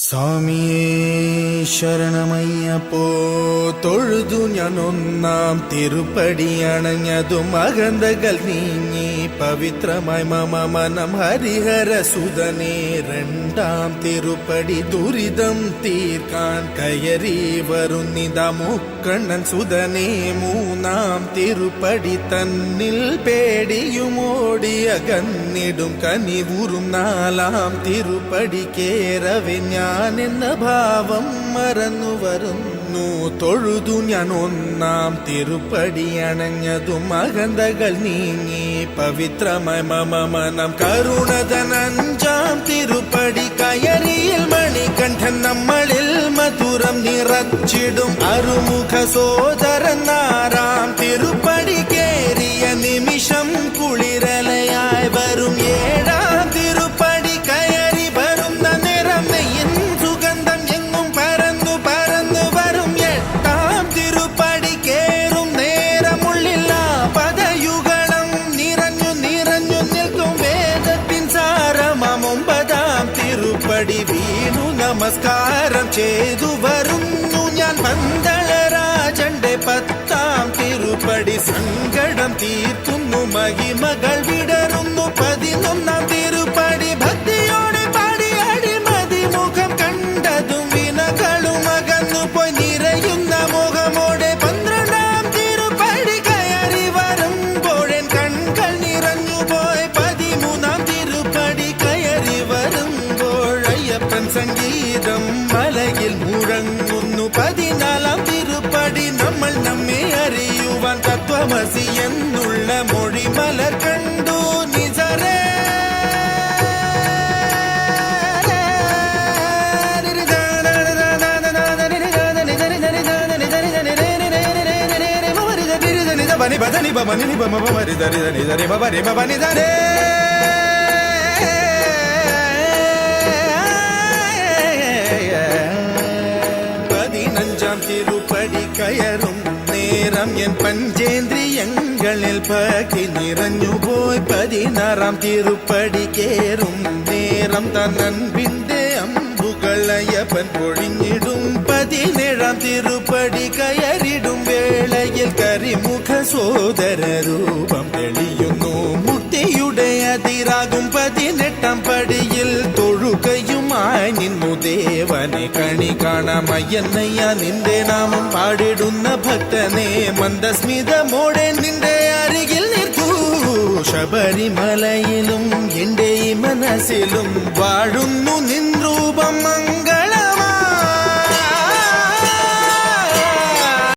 സ്വാമിയേ ശരണമയ്യപ്പോ തൊഴുതു ഞാൻ ഒന്നാം തിരുപ്പടിയണഞ്ഞതും അകന്തകൾ നീങ്ങി പവിത്രമായി മമ മനം ഹരിഹര സുതനേ രണ്ടാം തിരുപ്പടി ദുരിതം തീർക്കാൻ കയറി വരുന്നിതാ മുക്കണ്ണൻ സുതനേ മൂന്നാം തിരുപ്പടി തന്നിൽ പേടിയുമോടി അകന്നിടും കനിവുറും നാലാം തിരുപ്പടി കേറവെ ഞാൻ എന്ന ഭാവം മറന്നു വരുന്നു തൊഴുതു ഞാൻ ഒന്നാം തിരുപ്പടി അണഞ്ഞതും അകന്തകൾ നീങ്ങി പവിത്രമായി മമ മനം കരുണതൻ അഞ്ചാം തിരുപ്പടി കയറിയിൽ മണികണ്ഠൻ നമ്മളിൽ മധുരം നിറച്ചിടും അറുമുഖ സോദരൻ ആറാം തിരുപ്പടി കേറിയ നിമിഷം കുളിരലയായി വരും ഏഴാം തിരുപ്പടി കയറി വരുന്ന നിറം നെയ്യിൻ സുഗന്ധം എങ്ങും പരന്നു പരന്നു വരും എട്ടാം തിരുപ്പടി കേറും നേരമുള്ളില്ല പദയുഗളം നിറഞ്ഞു നിറഞ്ഞു നിൽക്കും വേദത്തിൻ സാരമാം ഒമ്പതാം തിരുപ്പടി വീണു നമസ്കാരം ചെയ്തു വരുന്നു ഞാൻ പന്തളരാജന്റെ പത്താം തിരുപ്പടി സങ്കടം തീർക്കുന്നു മഹിമകൾ വിടരുന്നു പതിനൊന്നാം തിരുപ്പടി ഭക്തിയോടെ പാടി അടിമതി മുഖം കണ്ടതും വിനകളും അകന്നു പോയി നിറയുന്ന മുഖമോടെ പന്ത്രണ്ടാം തിരുപ്പടി കയറി വരുമ്പോഴൻ കൺകൾ നിറഞ്ഞു പോയി പതിമൂന്നാം തിരുപ്പടി കയറി വരുമ്പോഴയ്യപ്പൻ സംഗീതം മലയിൽ മുഴങ്ങുന്നു പതിനാലാം തിരുപ്പടി നമ്മൾ നമ്മെ അറിയുവാൻ തത്വമസി എന്നുള്ള മൊഴിമലർ കണ്ടു നിജരേ ബനി ബദനി ബമനി ബമ ബമരി ദരി ദരി ദരി ബബരി ബബനി ദരേ പതിനഞ്ചാം തിരുപ്പടി കയറും നേരം എൻ പഞ്ചേന്ദ്രിയങ്ങളിൽ പകി നിറഞ്ഞുപോയി പതിനാറാം തിരുപ്പടി കേറും നേരം തന്നൻപിന്റെ അമ്പുകളയ്യപ്പൻ പൊഴിഞ്ഞിടും പതിനേഴാം തിരുപ്പടി കയറിടും വേളയിൽ കരിമുഖ സോദര രൂപം തെളിയുന്നു മുക്തിയുടെ അതിരാകും പതിനെട്ടാം പടിയിൽ തൊഴുകയുമായി നിന്നു ദേവനെ കണി കാണാമയ്യന്നയ്യ നിന്റെ നാമം പാടിടുന്ന ഭക്തനെ മന്ദസ്മിതമോടെ നിന്റെ അരികിൽ നിൽക്കൂ ശബരിമലയിലും എന്റെ മനസ്സിലും വാഴുന്നു നിൻ രൂപം